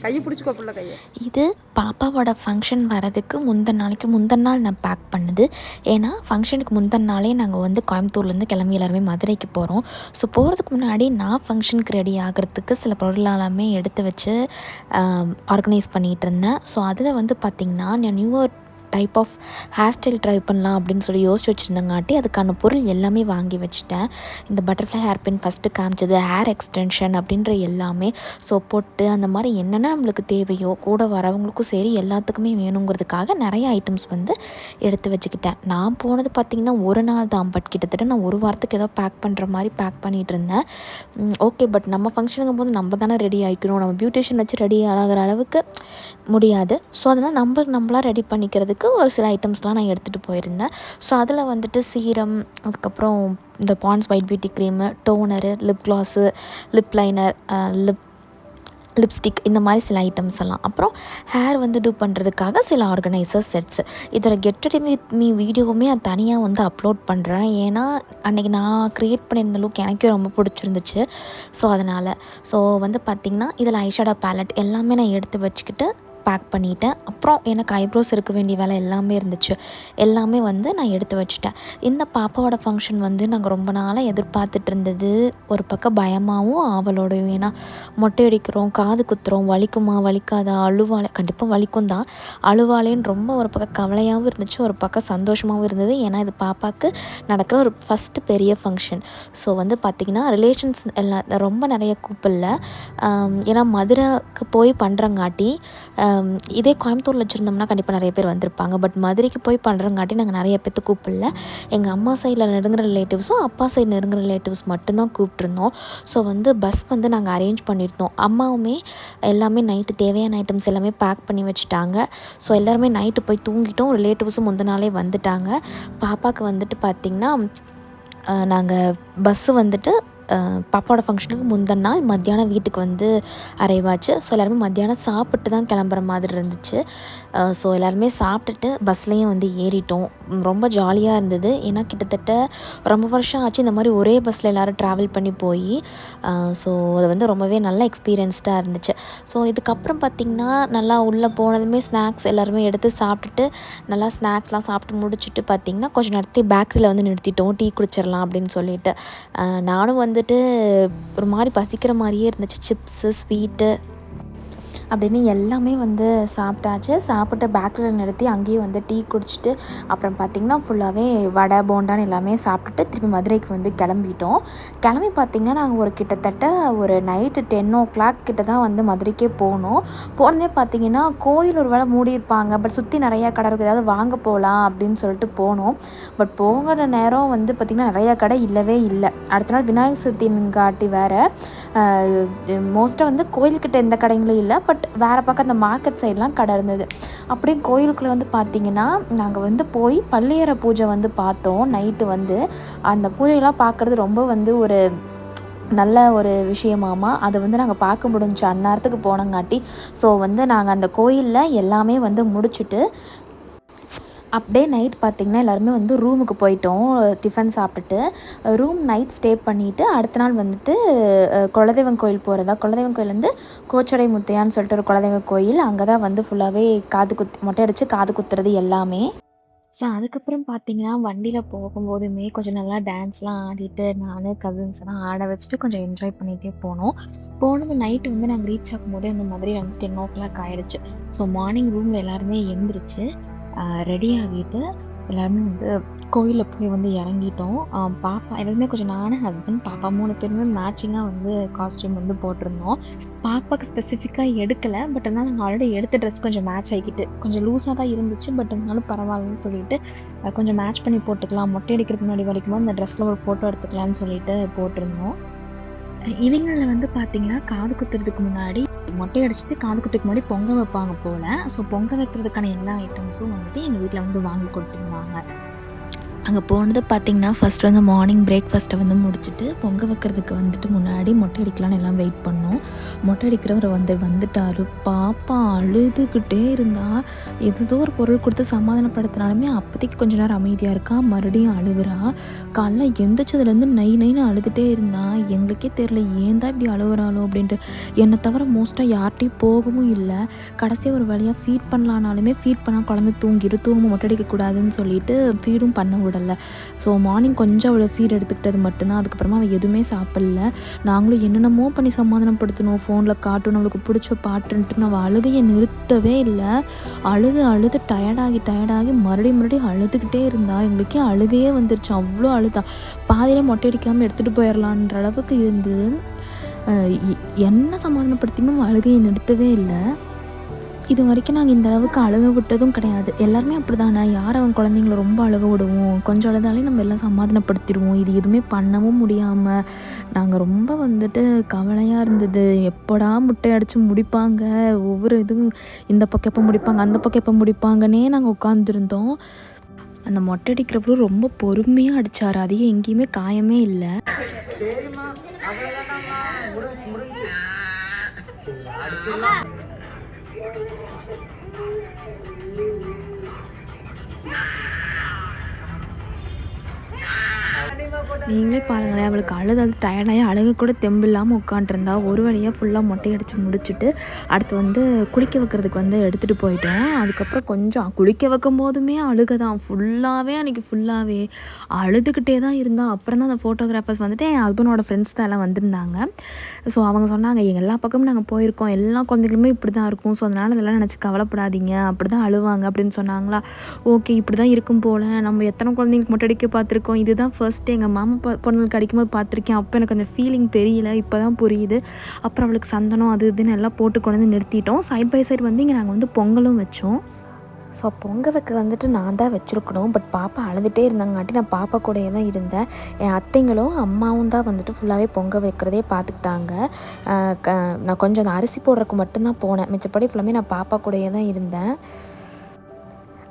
கையை பிடிச்சிக்கோ புள்ள கையை. இது பாப்பாவோட ஃபங்க்ஷன் வரதுக்கு முந்தின நாள் நான் பேக் பண்ணுது. ஏன்னா ஃபங்க்ஷனுக்கு முந்தின நாளே நாங்கள் வந்து கோயம்புத்தூர்லேருந்து கிளம்பி எல்லாருமே மதுரைக்கு போகிறோம். ஸோ போகிறதுக்கு முன்னாடி நான் ஃபங்க்ஷனுக்கு ரெடி ஆகிறதுக்கு சில பொருள் எல்லாமே எடுத்து வச்சு ஆர்கனைஸ் பண்ணிகிட்டு இருந்தேன். ஸோ அதில் வந்து பார்த்திங்கன்னா நான் new type of hair style try பண்ணலாம் அப்படின்னு சொல்லி யோசிச்சு வச்சுருந்தங்காட்டி அதுக்கான பொருள் எல்லாமே வாங்கி வச்சுட்டேன். இந்த பட்டர்ஃப்ளை ஹேர் பின் ஃபஸ்ட்டு காமிச்சது, ஹேர் எக்ஸ்டென்ஷன் அப்படின்ற எல்லாமே, ஸோ பொட்டு அந்த மாதிரி என்னென்ன நம்மளுக்கு தேவையோ கூட வரவங்களுக்கும் சரி எல்லாத்துக்குமே வேணுங்கிறதுக்காக நிறைய ஐட்டம்ஸ் வந்து எடுத்து வச்சுக்கிட்டேன். நான் போனது பார்த்திங்கன்னா ஒரு நாள் தான், பட் கிட்டத்தட்ட நான் ஒரு வாரத்துக்கு ஏதோ பேக் பண்ணுற மாதிரி பேக் பண்ணிகிட்டு இருந்தேன். ஓகே, பட் நம்ம ஃபங்க்ஷனுங்கும் போது நம்ம தானே ரெடி ஆகிக்கணும், நம்ம பியூட்டிஷியன் வச்சு ரெடி ஆகிற அளவுக்கு முடியாது. ஸோ அதனால் நம்மளாக ரெடி பண்ணிக்கிறதுக்கு ஒரு சில ஐட்டம்ஸ்லாம் நான் எடுத்துகிட்டு போயிருந்தேன். ஸோ அதில் வந்துட்டு சீரம், அதுக்கப்புறம் இந்த Pond's white beauty cream, toner, lip gloss, lip liner, lipstick, இந்த மாதிரி சில ஐட்டம்ஸ் எல்லாம். அப்புறம் ஹேர் வந்து டூ பண்ணுறதுக்காக சில ஆர்கனைசர் செட்ஸு. இதில் கெட் ரெடி வித் மீ வீடியோவுமே நான் தனியாக வந்து அப்லோட் பண்ணுறேன். ஏன்னா அன்றைக்கி நான் க்ரியேட் பண்ணியிருந்த லுக் எனக்கே ரொம்ப பிடிச்சிருந்துச்சு. ஸோ அதனால் வந்து பார்த்திங்கன்னா இதில் ஐஷேடோ பேலட் எல்லாமே நான் எடுத்து வச்சுக்கிட்டு பேக் பண்ணிட்டேன். அப்புறம் எனக்கு ஐப்ரோஸ் இருக்க வேண்டிய வேலை எல்லாமே இருந்துச்சு, எல்லாமே வந்து நான் எடுத்து வச்சுட்டேன். இந்த பாப்பாவோட ஃபங்க்ஷன் வந்து நாங்கள் ரொம்ப நாளாக எதிர்பார்த்துட்டு இருந்தது. ஒரு பக்கம் பயமாகவும் ஆவலோடையும், ஏன்னா மொட்டை அடிக்கிறோம், காது குத்துறோம், வலிக்குமா வலிக்காதா, அழுவாளே, கண்டிப்பாக வலிக்கும் தான், அழுவாளேன்னு ரொம்ப ஒரு பக்கம் கவலையாகவும் இருந்துச்சு, ஒரு பக்கம் சந்தோஷமாகவும் இருந்தது. ஏன்னா இது பாப்பாவுக்கு நடக்கிற ஒரு ஃபஸ்ட்டு பெரிய ஃபங்க்ஷன். ஸோ வந்து பார்த்திங்கன்னா ரிலேஷன்ஸ் எல்லாம் ரொம்ப நிறைய கூப்பிடல. ஏன்னா மதுரைக்கு போய் பண்ணுறங்காட்டி, இதே கோயம்புத்தூரில் வச்சுருந்தோம்னா கண்டிப்பாக நிறைய பேர் வந்திருப்பாங்க. பட் மதுரைக்கு போய் பண்ணுறங்காட்டி நாங்கள் நிறைய பேர்த்து கூப்பிடல. எங்கள் அம்மா சைடில் நெருங்குற ரிலேட்டிவ்ஸும் அப்பா சைடு நெருங்குற ரிலேட்டிவ்ஸ் மட்டும்தான் கூப்பிட்ருந்தோம். ஸோ வந்து பஸ் வந்து நாங்கள் அரேஞ்ச் பண்ணியிருந்தோம். அம்மாவுமே எல்லாமே நைட்டு தேவையான ஐட்டம்ஸ் எல்லாமே பேக் பண்ணி வச்சுட்டாங்க. ஸோ எல்லாருமே நைட்டு போய் தூங்கிட்டோம். ரிலேட்டிவ்ஸும் முந்தின நாளே வந்துட்டாங்க. பாப்பாவுக்கு வந்துட்டு பார்த்திங்கன்னா நாங்கள் பஸ்ஸு வந்துட்டு பாப்பாவோட ஃபங்க்ஷனுக்கு முந்தின நாள் மத்தியானம் வீட்டுக்கு வந்து அரைவாச்சு. ஸோ எல்லாருமே மத்தியானம் சாப்பிட்டு தான் கிளம்புற மாதிரி இருந்துச்சு. ஸோ எல்லாருமே சாப்பிட்டுட்டு பஸ்லேயும் வந்து ஏறிட்டோம். ரொம்ப ஜாலியாக இருந்தது. ஏன்னா கிட்டத்தட்ட ரொம்ப வருஷம் ஆச்சு இந்த மாதிரி ஒரே பஸ்ஸில் எல்லோரும் ட்ராவல் பண்ணி போய். ஸோ அது வந்து ரொம்பவே நல்ல எக்ஸ்பீரியன்ஸ்டாக இருந்துச்சு. ஸோ இதுக்கப்புறம் பார்த்திங்கன்னா நல்லா உள்ளே போனதுமே ஸ்நாக்ஸ் எல்லாருமே எடுத்து சாப்பிட்டுட்டு நல்லா ஸ்நாக்ஸ்லாம் சாப்பிட்டு முடிச்சுட்டு பார்த்திங்கன்னா கொஞ்சம் நேரத்துக்கு பேக்கரியில் வந்து நிறுத்திட்டோம், டீ குடிச்சிடலாம் அப்படின்னு சொல்லிட்டு. நானும் வந்துட்டு ஒரு மாதிரி பசிக்கிற மாதிரியே இருந்துச்சு. சிப்ஸு, ஸ்வீட்டு அப்படின்னு எல்லாமே வந்து சாப்பிட்டாச்சு. சாப்பிட்டு பேக்கரியில் நிறுத்தி அங்கேயே வந்து டீ குடிச்சிட்டு அப்புறம் பார்த்திங்கன்னா ஃபுல்லாகவே வடை போண்டான்னு எல்லாமே சாப்பிட்டுட்டு திருப்பி மதுரைக்கு வந்து கிளம்பிட்டோம். கிளம்பி பார்த்திங்கன்னா நாங்கள் ஒரு கிட்டத்தட்ட ஒரு நைட்டு 10 o'clock கிட்ட தான் வந்து மதுரைக்கே போனோம். போனதே பார்த்திங்கன்னா கோயில் ஒரு வேளை மூடியிருப்பாங்க, பட் சுற்றி நிறையா கடை இருக்குது, ஏதாவது வாங்க போகலாம் அப்படின்னு சொல்லிட்டு போனோம். பட் போகிற நேரம் வந்து பார்த்திங்கன்னா நிறையா கடை இல்லவே இல்லை. அடுத்த நாள் விநாயகர் சதுர்த்திங்காட்டி வேறு மோஸ்ட்டாக வந்து கோயில்கிட்ட எந்த கடைங்களும் இல்லை, பட் வேறு பக்கம் அந்த மார்க்கெட் சைட்லாம் கடை இருந்தது. அப்படியே கோயிலுக்குள்ளே வந்து பார்த்திங்கன்னா நாங்கள் வந்து போய் பள்ளியறை பூஜை வந்து பார்த்தோம். நைட்டு வந்து அந்த பூஜையெல்லாம் பார்க்குறது ரொம்ப வந்து ஒரு நல்ல ஒரு விஷயமாமா. அதை வந்து நாங்கள் பார்க்க முடிஞ்சிச்சு அந்நேரத்துக்கு போனங்காட்டி. ஸோ வந்து நாங்கள் அந்த கோயிலில் எல்லாமே வந்து முடிச்சுட்டு அப்படியே நைட் பார்த்திங்கன்னா எல்லாருமே வந்து ரூமுக்கு போயிட்டோம். டிஃபன் சாப்பிட்டுட்டு ரூம் நைட் ஸ்டே பண்ணிவிட்டு அடுத்த நாள் வந்துட்டு குலதெய்வம் கோயில் போகிறதா. குலதெய்வம் கோயில் வந்து கோச்சடை முத்தையான்னு சொல்லிட்டு ஒரு குலதெய்வ கோயில். அங்கே தான் வந்து ஃபுல்லாகவே மொட்டை அடித்து காது குத்துறது எல்லாமே. ஸோ அதுக்கப்புறம் பார்த்திங்கன்னா வண்டியில் போகும்போதுமே கொஞ்சம் நல்லா டான்ஸ்லாம் ஆடிட்டு நான் கசின்ஸ் எல்லாம் ஆட வச்சுட்டு கொஞ்சம் என்ஜாய் பண்ணிகிட்டே போனோம். போனது நைட்டு வந்து நாங்கள் ரீச் ஆகும்போது அந்த மாதிரி வந்து 10 o'clock ஆகிடுச்சு. ஸோ மார்னிங் ரூமில் எல்லாருமே எழுந்திரிச்சு ரெடி ஆகிட்டு எல்லாருமே வந்து கோயிலில் போய் வந்து இறங்கிட்டோம். பாப்பா எல்லாருமே கொஞ்சம் நானும் ஹஸ்பண்ட் பாப்பா 3 பேருமே மேட்சிங்காக வந்து காஸ்ட்யூம் வந்து போட்டிருந்தோம். பாப்பாவுக்கு ஸ்பெசிஃபிக்காக எடுக்கலை, பட் ஆனால் நாங்கள் ஆல்ரெடி எடுத்த ட்ரெஸ் கொஞ்சம் மேட்ச் ஆகிக்கிட்டு கொஞ்சம் லூஸாக தான் இருந்துச்சு. பட் இருந்தாலும் பரவாயில்லன்னு சொல்லிட்டு கொஞ்சம் மேட்ச் பண்ணி போட்டுக்கலாம், மொட்டை அடிக்கிறதுக்கு முன்னாடி வரைக்கும் இந்த ட்ரெஸ்ஸில் ஒரு ஃபோட்டோ எடுத்துக்கலான்னு சொல்லிட்டு போட்டிருந்தோம். இவங்களில் வந்து பார்த்திங்கன்னா காது குத்துறதுக்கு முன்னாடி மொட்டை அடிச்சுட்டு காது குத்துக்கு முன்னாடி பொங்க வைப்பாங்க போல். ஸோ பொங்க வைக்கிறதுக்கான எல்லா ஐட்டம்ஸும் வந்துட்டு எங்கள் வீட்டில் வந்து வாங்கி கொடுத்துருந்தாங்க. அங்கே போனது பார்த்திங்கன்னா ஃபஸ்ட்டு வந்து மார்னிங் பிரேக்ஃபாஸ்ட்டை வந்து முடிச்சுட்டு பொங்க வைக்கிறதுக்கு வந்துட்டு முன்னாடி மொட்டை அடிக்கலான்னு எல்லாம் வெயிட் பண்ணோம். மொட்டை அடிக்கிறவர் வந்துட்டார். பாப்பா அழுதுகிட்டே இருந்தா. ஏதோ ஒரு பொருள் கொடுத்து சமாதானப்படுத்தினாலுமே அப்போதைக்கு கொஞ்ச நேரம் அமைதியாக இருக்கா, மறுபடியும் அழுகுறா. காலைல எந்திரிச்சதுலேருந்து நைன்னு அழுதுகிட்டே இருந்தா. எங்களுக்கே தெரில ஏன் தான் இப்படி அழுகுறாளோ அப்படின்ட்டு. என்னை தவிர மோஸ்ட்டாக யார்கிட்டையும் போகவும் இல்லை. கடைசியாக ஒரு வழியாக ஃபீட் பண்ணலானாலுமே ஃபீட் பண்ணால் குழந்தை தூங்காமல் மொட்டை அடிக்கக்கூடாதுன்னு சொல்லிட்டு ஃபீடும் பண்ண விடலை. ஸோ மார்னிங் கொஞ்சம் அவளை ஃபீட் எடுத்துக்கிட்டது மட்டும்தான். அதுக்கப்புறமா அவள் எதுவுமே சாப்பிடல. நாங்களும் என்னென்னமோ பண்ணி சமாதானப்படுத்தணும், ஃபோனில் காட்டணும், அவளுக்கு பிடிச்ச பாட்டுன்ட்டு அவள் அழுகையை நிறுத்தவே இல்லை. அழுது டயர்டாகி மறுபடியும் அழுதுகிட்டே இருந்தா. எங்களுக்கே அழுகையே வந்துருச்சு, அவ்வளோ அழுதா. பாதியிலே மொட்டை அடிக்காமல் எடுத்துகிட்டு போயிடலான்ற அளவுக்கு இருந்தது. என்ன சமாதானப்படுத்தியுமே அவள் அழுகையை நிறுத்தவே இல்லை. இது வரைக்கும் நாங்கள் இந்த அளவுக்கு அழுக விட்டதும் கிடையாது. எல்லாருமே அப்படி தானே, யார் அவன் குழந்தைங்கள ரொம்ப அழுக விடுவோம், கொஞ்சம் அழுதாலே நம்ம எல்லாம் சமாதானப்படுத்திடுவோம். இது எதுவுமே பண்ணவும் முடியாமல் நாங்கள் ரொம்ப வந்துட்டு கவலையாக இருந்தது. எப்படா முட்டை அடித்து முடிப்பாங்க, ஒவ்வொரு இதுவும் இந்த பக்கம் எப்போ முடிப்பாங்க, அந்த பக்கம் எப்போ முடிப்பாங்கன்னே நாங்கள் உட்காந்துருந்தோம். அந்த மொட்டை அடிக்கிறவரும் ரொம்ப பொறுமையாக அடித்தார். அதிகம் எங்கேயுமே காயமே இல்லை. நீங்களே பாருங்களேன், அவளுக்கு அழுது டயர்டாகி அழுக கூட தெம்பு இல்லாமல் உட்காண்ட்ருந்தா. ஒரு வழியாக ஃபுல்லாக மொட்டை அடித்து முடிச்சுட்டு அடுத்து வந்து குளிக்க வைக்கிறதுக்கு வந்து எடுத்துகிட்டு போயிட்டோம். அதுக்கப்புறம் கொஞ்சம் குளிக்க வைக்கும் போதுமே அழுக தான் அன்றைக்கி ஃபுல்லாகவே அழுதுகிட்டே தான் இருந்தால். அப்புறம் தான் அந்த ஃபோட்டோகிராஃபர்ஸ் வந்துட்டு என் ஹஸ்பண்டோட ஃப்ரெண்ட்ஸ் தான் எல்லாம் வந்திருந்தாங்க. ஸோ அவங்க சொன்னாங்க, எல்லா பக்கமும் நாங்கள் போயிருக்கோம், எல்லா குழந்தைகளுமே இப்படி தான் இருக்கும், ஸோ அதனால் இதெல்லாம் நினச்சி கவலைப்படாதீங்க, அப்படி தான் அழுவாங்க அப்படின்னு சொன்னாங்களா. ஓகே, இப்படி தான் இருக்கும் போல். நம்ம எத்தனை குழந்தைங்களுக்கு மொட்டை அடிக்க பார்த்துருக்கோம், இதுதான் ஃபர்ஸ்ட்டு எங்கள் மாமா பொண்ணுங்களுக்கு அடிக்கும்போது பார்த்துருக்கேன். அப்போ எனக்கு அந்த ஃபீலிங் தெரியல, இப்போ தான் புரியுது. அப்புறம் அவளுக்கு சந்தனம் அது இதுன்னு எல்லாம் போட்டு கொண்டு வந்து நிறுத்திட்டோம். சைட் பை சைடு வந்து இங்கே நாங்கள் வந்து பொங்கலும் வச்சோம். ஸோ பொங்க வைக்க வந்துட்டு நான் தான் வச்சுருக்கணும். பட் பாப்பா அழுதுகிட்டே இருந்தாங்காட்டி நான் பாப்பா கூடயே தான் இருந்தேன். என் அத்தைங்களும் அம்மாவும் தான் வந்துட்டு ஃபுல்லாகவே பொங்க வைக்கிறதே பார்த்துக்கிட்டாங்க. நான் கொஞ்சம் அந்த அரிசி போடுறதுக்கு மட்டும்தான் போனேன், மிச்சப்படி ஃபுல்லாமே நான் பாப்பா கூடயே தான் இருந்தேன்.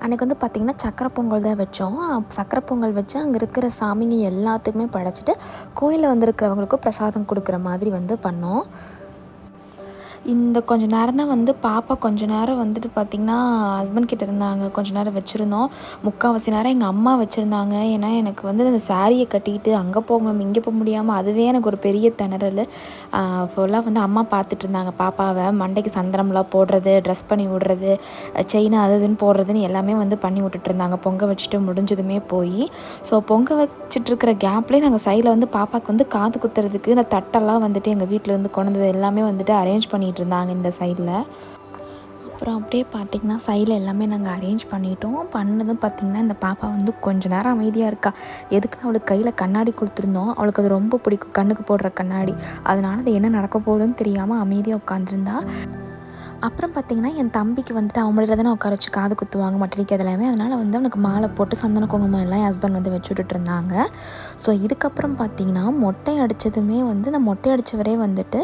அன்றைக்கி வந்து பார்த்திங்கன்னா சக்கரை பொங்கல் தான் வச்சோம். சக்கரை பொங்கல் வச்சு அங்கே இருக்கிற சாமிங்க எல்லாத்துக்குமே படைச்சிட்டு கோயிலில் வந்துருக்கிறவங்களுக்கும் பிரசாதம் கொடுக்குற மாதிரி வந்து பண்ணோம். இந்த கொஞ்சம் நேரம் தான் வந்து பாப்பா கொஞ்ச நேரம் வந்துட்டு பார்த்திங்கன்னா ஹஸ்பண்ட் கிட்ட இருந்தாங்க. கொஞ்சம் நேரம் வச்சுருந்தோம். முக்கால்வாசி நேரம் எங்கள் அம்மா வச்சுருந்தாங்க. ஏன்னா எனக்கு வந்து அந்த சாரியை கட்டிக்கிட்டு அங்கே போக இங்கே போக முடியாமல் அதுவே எனக்கு ஒரு பெரிய திணறல். ஃபுல்லாக வந்து அம்மா பார்த்துட்டு இருந்தாங்க பாப்பாவை. மண்டைக்கு சந்தனம்லாம் போடுறது, ட்ரெஸ் பண்ணி விடுறது, செயின் அது இதுன்னு போடுறதுன்னு எல்லாமே வந்து பண்ணி விட்டுட்டு இருந்தாங்க. பொங்க வச்சுட்டு முடிஞ்சதுமே போய். ஸோ பொங்க வச்சுட்ருக்கிற கேப்லேயே நாங்கள் சைடில் வந்து பாப்பாவுக்கு வந்து காது குத்துறதுக்கு இந்த தட்டெல்லாம் வந்துட்டு எங்கள் வீட்டில் வந்து கொண்டு வந்தது எல்லாமே வந்துட்டு அரேஞ்ச் பண்ணி இருந்தாங்க இந்த சைடில். அப்புறம் அப்படியே பார்த்திங்கன்னா சைடில் எல்லாமே நாங்கள் அரேஞ்ச் பண்ணிட்டோம். பண்ணதும் பார்த்திங்கன்னா இந்த பாப்பா வந்து கொஞ்சம் நேரம் அமைதியாக இருக்கா. எதுக்குன்னு அவளுக்கு கையில் கண்ணாடி கொடுத்துருந்தோம். அவளுக்கு அது ரொம்ப பிடிக்கும், கண்ணுக்கு போடுற கண்ணாடி. அதனால் அது என்ன நடக்க போகுதுன்னு தெரியாமல் அமைதியாக உட்காந்துருந்தா. அப்புறம் பார்த்திங்கன்னா என் தம்பிக்கு வந்துட்டு அவன் மடியில் தானே உட்கார வச்சு காது குத்துவாங்க மட்டடிக்கு எல்லாமே. அதனால் வந்து அவனுக்கு மாலை போட்டு சந்தன குங்குமம் எல்லாம் என் ஹஸ்பண்ட் வந்து வச்சு விட்டுட்டு இருந்தாங்க. ஸோ இதுக்கப்புறம் பார்த்திங்கன்னா மொட்டை அடித்ததுமே வந்து இந்த மொட்டை அடித்தவரே வந்துட்டு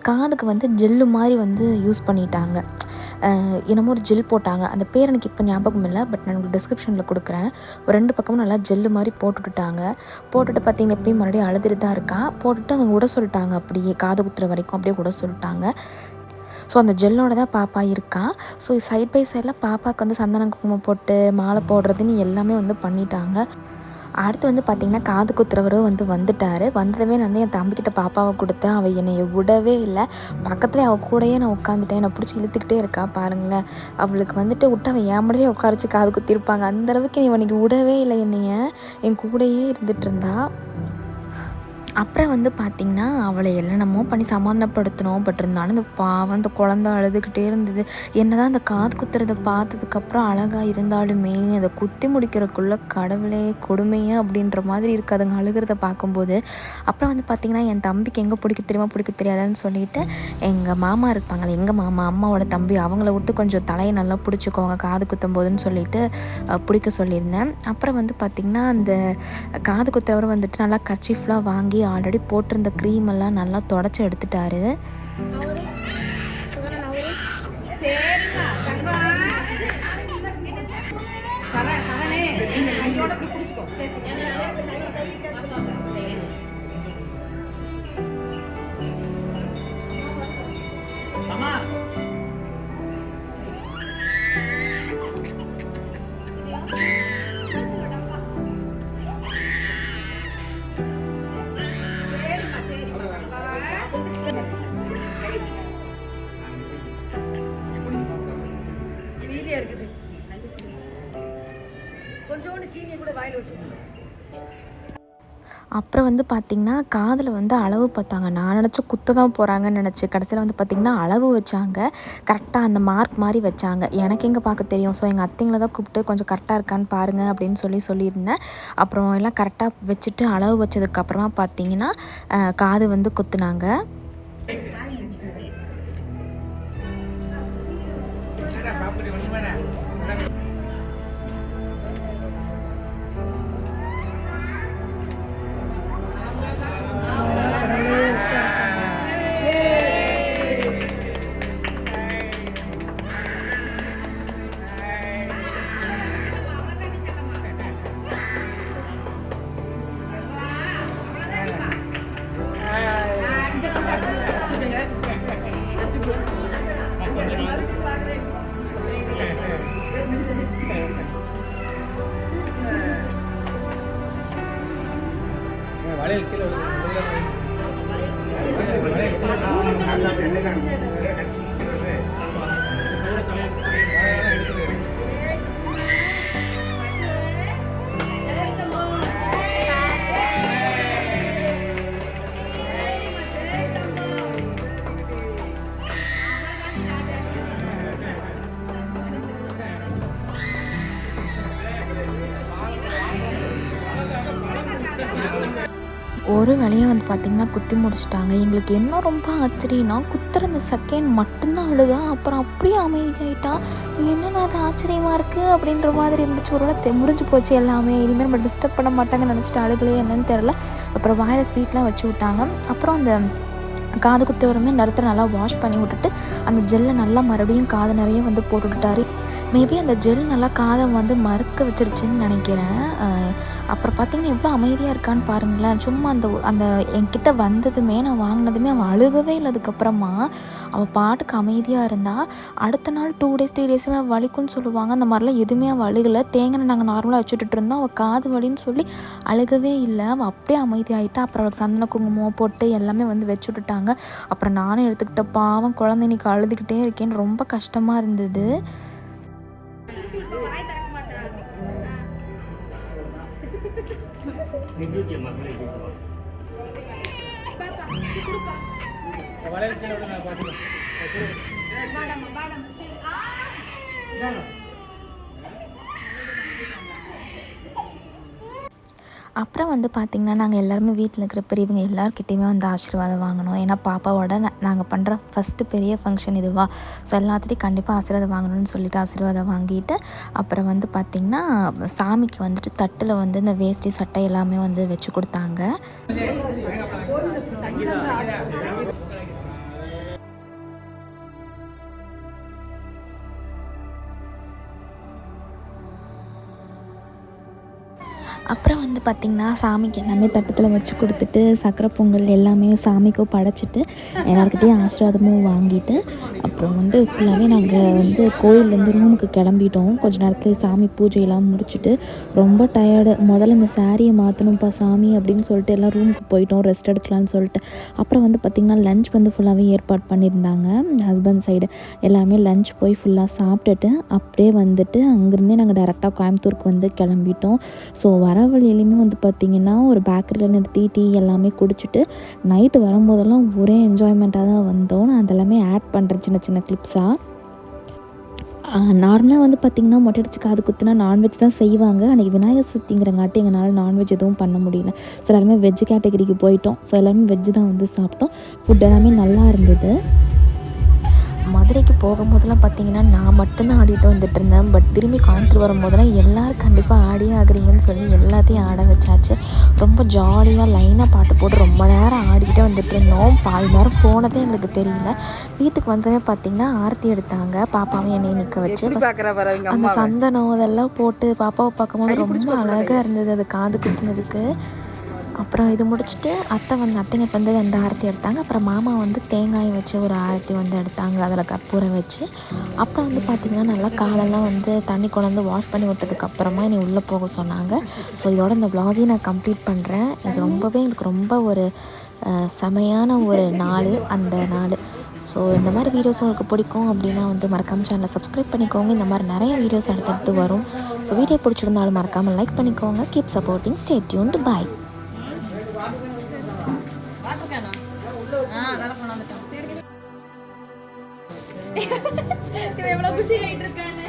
காதுக்கு வந்து ஜெல்லு மாதிரி வந்து யூஸ் பண்ணிட்டாங்க. என்னமோ ஒரு ஜெல் போட்டாங்க, அந்த பேர் எனக்கு இப்போ ஞாபகம் இல்லை, பட் நான் உங்களுக்கு டிஸ்கிரிப்ஷனில் கொடுக்குறேன். ஒரு 2 பக்கமும் நல்லா ஜெல்லு மாதிரி போட்டுவிட்டாங்க. போட்டுட்டு பார்த்திங்கன்னா எப்பயும் மறுபடியும் அழுதுட்டு தான் இருக்கா. போட்டுட்டு அவங்க விட சொல்லிட்டாங்க, அப்படியே காது குத்துற வரைக்கும் அப்படியே விட சொல்லிட்டாங்க. ஸோ அந்த ஜெல்லோட தான் பாப்பா இருக்கா. ஸோ சைட் பை சைடில் பாப்பாவுக்கு வந்து சந்தனம் குங்குமம் போட்டு மாலை போடுறதுன்னு எல்லாமே வந்து பண்ணிட்டாங்க. அடுத்து வந்து பார்த்திங்கன்னா காது குத்துறவரும் வந்து வந்துட்டார். வந்ததுமே நான் வந்து என் தம்பிக்கிட்ட பாப்பாவை கொடுத்தேன். அவள் என்னை விடவே இல்லை. பக்கத்துலேயே அவள் கூடயே நான் உட்காந்துட்டேன். என்னை பிடிச்சி இழுத்துக்கிட்டே இருக்கா பாருங்களேன். அவளுக்கு வந்துட்டு விட்டு அவள் என் மடியிலே உட்கார வச்சு காது குத்திருப்பாங்க. அந்தளவுக்கு இவனுக்கு விடவே இல்லை, என்னைய என் கூடையே இருந்துகிட்டு இருந்தா. அப்புறம் வந்து பார்த்திங்கன்னா அவளை என்னென்னமோ பண்ணி சமாதானப்படுத்தணும். பட் இருந்தாலும் இந்த பாவம் அந்த குழந்தை அழுதுகிட்டே இருந்தது. என்ன தான் அந்த காது குத்துறதை பார்த்ததுக்கப்புறம் அழகாக இருந்தாலுமே அதை குத்தி முடிக்கிறதுக்குள்ளே கடவுளே கொடுமையே அப்படின்ற மாதிரி இருக்குது அதுங்க அழுகிறத பார்க்கும்போது. அப்புறம் வந்து பார்த்திங்கன்னா என் தம்பிக்கு எங்கே பிடிக்க தெரியாதான்னு சொல்லிட்டு எங்கள் மாமா இருப்பாங்களே, எங்கள் மாமா அம்மாவோட தம்பி, அவங்கள விட்டு கொஞ்சம் தலையை நல்லா பிடிச்சிக்கோங்க காது குத்தும் போதுன்னு சொல்லிட்டு பிடிக்க சொல்லியிருந்தேன். அப்புறம் வந்து பார்த்திங்கன்னா அந்த காது குத்துறவர் வந்துட்டு நல்லா கர்ச்சீஃப்லாம் வாங்கி ஆல்ரெடி போட்டிருந்த க்ரீம் எல்லாம் நல்லா தொடச்சி எடுத்துட்டாரு. அப்புறம் வந்து பார்த்திங்கன்னா காதில் வந்து அளவு பார்த்தாங்க. நான் நினச்சி குத்த தான் போகிறாங்கன்னு நினச்சி கடைசியில் வந்து பார்த்திங்கன்னா அளவு வச்சாங்க. கரெக்டாக அந்த மார்க் மாதிரி வச்சாங்க. எனக்கு எங்கே பார்க்க தெரியும். ஸோ எங்கள் அத்தைங்களை தான் கூப்பிட்டு கொஞ்சம் கரெக்டாக இருக்கான்னு பாருங்கள் அப்படின்னு சொல்லியிருந்தேன். அப்புறம் எல்லாம் கரெக்டாக வச்சுட்டு அளவு வச்சதுக்கப்புறமா பார்த்திங்கன்னா காது வந்து குத்துனாங்க. ஒரு வேலையாக வந்து பார்த்திங்கன்னா குத்தி முடிச்சிட்டாங்க. எங்களுக்கு என்ன ரொம்ப ஆச்சரியம்னா குத்துற அந்த செகண்ட் மட்டும்தான் அழுதா. அப்புறம் அப்படியே அமைதியாயிட்டா. என்னென்ன அது ஆச்சரியமாக இருக்குது அப்படின்ற மாதிரி இருந்துச்சு. ஒரு வேளை முடிஞ்சு போச்சு எல்லாமே, இனிமேல் நம்ம டிஸ்டர்ப் பண்ண மாட்டாங்கன்னு நினச்சிட்டு அழுகலையே என்னன்னு தெரில. அப்புறம் வாயில் ஸ்வீட்லாம் வச்சு விட்டாங்க. அப்புறம் அந்த காது குத்து வரமே அந்த இடத்துல நல்லா வாஷ் பண்ணி விட்டுட்டு அந்த ஜெல்லை நல்லா மறுபடியும் காது நிறைய வந்து போட்டு விட்டுட்டாரு. மேபி அந்த ஜெல் நல்லா காதை வந்து மறுக்க வச்சிருச்சுன்னு நினைக்கிறேன். அப்புறம் பார்த்திங்கன்னா எவ்வளோ அமைதியாக இருக்கான்னு பாருங்களேன். சும்மா அந்த என்கிட்ட வந்ததுமே நான் வாங்கினதுமே அவள் அழுகவே இல்லை. அதுக்கப்புறமா அவள் பாட்டுக்கு அமைதியாக இருந்தால் அடுத்த நாள் 2 days 3 days வலிக்குன்னு சொல்லுவாங்க. அந்த மாதிரிலாம் எதுவுமே அவள் அழுகலை. தேங்காய் நாங்கள் நார்மலாக வச்சுட்டு இருந்தோம். அவள் காது வலின்னு சொல்லி அழுகவே இல்லை. அவள் அப்படியே அமைதியாகிட்டா. அப்புறம் அவளுக்கு சந்தன குங்குமம் போட்டு எல்லாமே வந்து வச்சு விட்டுட்டாங்க. அப்புறம் நானும் எடுத்துக்கிட்ட பாவம் குழந்தை இன்னைக்கு அழுதுகிட்டே இருக்கேன்னு ரொம்ப கஷ்டமாக இருந்தது. அப்புறம் வந்து பார்த்திங்கன்னா நாங்கள் எல்லாருமே வீட்டில் இருக்கிற பெரியவங்க எல்லாருக்கிட்டையுமே வந்து ஆசீர்வாதம் வாங்கணும். ஏன்னா பாப்பாவோட நாங்கள் பண்ணுற ஃபஸ்ட்டு பெரிய ஃபங்க்ஷன் இதுவா. ஸோ எல்லாத்துட்டையும் கண்டிப்பாக ஆசீர்வாதம் வாங்கணும்னு சொல்லிட்டு ஆசீர்வாதம் வாங்கிட்டு அப்புறம் வந்து பார்த்திங்கன்னா சாமிக்கு வந்துட்டு தட்டில் வந்து இந்த வேஷ்டி சட்டை எல்லாமே வந்து வச்சு கொடுத்தாங்க. அப்புறம் வந்து பார்த்திங்கன்னா சாமிக்கு எல்லாமே தட்டத்தில் வச்சு கொடுத்துட்டு சக்கரை பொங்கல் எல்லாமே சாமிக்கும் படைச்சிட்டு எல்லாருக்கிட்டையும் ஆசீர்வாதமும் வாங்கிட்டு அப்புறம் வந்து ஃபுல்லாகவே நாங்கள் வந்து கோயிலேருந்து ரூமுக்கு கிளம்பிட்டோம். கொஞ்சம் நேரத்தில் சாமி பூஜையெல்லாம் முடிச்சுட்டு ரொம்ப டயர்டு. முதல்ல இந்த சாரியை மாற்றணும்ப்பா சாமி அப்படின்னு சொல்லிட்டு எல்லாம் ரூமுக்கு போயிட்டோம் ரெஸ்ட் எடுக்கலான்னு சொல்லிட்டு. அப்புறம் வந்து பார்த்திங்கன்னா லஞ்ச் வந்து ஃபுல்லாகவே ஏற்பாடு பண்ணியிருந்தாங்க ஹஸ்பண்ட் சைடு. எல்லாமே லஞ்ச் போய் ஃபுல்லாக சாப்பிட்டுட்டு அப்படியே வந்துட்டு அங்கேருந்தே நாங்கள் டேரெக்டாக கோயம்புத்தூருக்கு வந்து கிளம்பிட்டோம். ஸோ வர வழியிலையுமே வந்து பார்த்திங்கன்னா ஒரு பேக்கரியில் நிறுத்தி டீ எல்லாமே குடிச்சிட்டு நைட்டு வரும்போதெல்லாம் ஒரே என்ஜாய்மெண்ட்டாக தான் வந்தோம். நான் அதெல்லாமே ஆட் பண்ணுறேன் சின்ன சின்ன கிளிப்ஸாக. நார்மலாக வந்து பார்த்திங்கன்னா மொட்டை அடிச்சு காது குத்துனா நான்வெஜ் தான் செய்வாங்க. அன்றைக்கி விநாயகர் சதுர்த்திங்கிறங்காட்டி எங்களால் நான்வெஜ் எதுவும் பண்ண முடியல. ஸோ எல்லாருமே வெஜ் கேட்டகரிக்கு போயிட்டோம். ஸோ எல்லாருமே வெஜ்ஜு தான் வந்து சாப்பிட்டோம். ஃபுட் எல்லாமே நல்லா இருந்தது. மதுரைக்கு போகும்போதெல்லாம் பார்த்திங்கன்னா நான் மட்டும்தான் ஆடிட்டு வந்துட்டு இருந்தேன். பட் திரும்பி கோயம்புத்தூர் வரும்போதெல்லாம் எல்லோரும் கண்டிப்பாக ஆடியே ஆகுறீங்கன்னு சொல்லி எல்லாத்தையும் ஆட வச்சாச்சு. ரொம்ப ஜாலியாக லைனாக பாட்டு போட்டு ரொம்ப நேரம் ஆடிக்கிட்டே வந்துட்டு இருந்தோம். பாதி நேரம் போனதே எங்களுக்கு தெரியல. வீட்டுக்கு வந்தவே பார்த்திங்கன்னா ஆரத்தி எடுத்தாங்க. பாப்பாவை என்னையை நிற்க வச்சு அந்த சந்தனம் அதெல்லாம் போட்டு பாப்பாவை பார்க்கும்போது ரொம்ப அழகாக இருந்தது அது காது குத்துனதுக்கு. அப்புறம் இது முடிச்சுட்டு அத்தைங்க வந்து அந்த ஆரத்தி எடுத்தாங்க. அப்புறம் மாமா வந்து தேங்காயை வச்சு ஒரு ஆரத்தி வந்து எடுத்தாங்க. அதில் கற்பூரம் வச்சு. அப்புறம் வந்து பார்த்திங்கன்னா நல்லா காலெல்லாம் வந்து தண்ணி கொண்டு வாஷ் பண்ணி விட்டதுக்கப்புறமா என்னை உள்ளே போக சொன்னாங்க. ஸோ இதோட இந்த vlog-ஐயும் நான் கம்ப்ளீட் பண்ணுறேன். இது ரொம்பவே எங்களுக்கு ரொம்ப ஒரு செமையான ஒரு நாள் அந்த நாள். ஸோ இந்த மாதிரி வீடியோஸ் உங்களுக்கு பிடிக்கும் அப்படின்னா வந்து மறக்காமல் சேனலை சப்ஸ்கிரைப் பண்ணிக்கோங்க. இந்த மாதிரி நிறைய வீடியோஸ் அடுத்தடுத்து வரும். ஸோ வீடியோ பிடிச்சிருந்தாலும் மறக்காமல் லைக் பண்ணிக்கோங்க. கீப் சப்போர்ட்டிங், ஸ்டே டியூன்ட், பாய். எவ்வளவு குஷி ஆயிட்டு இருக்கானே.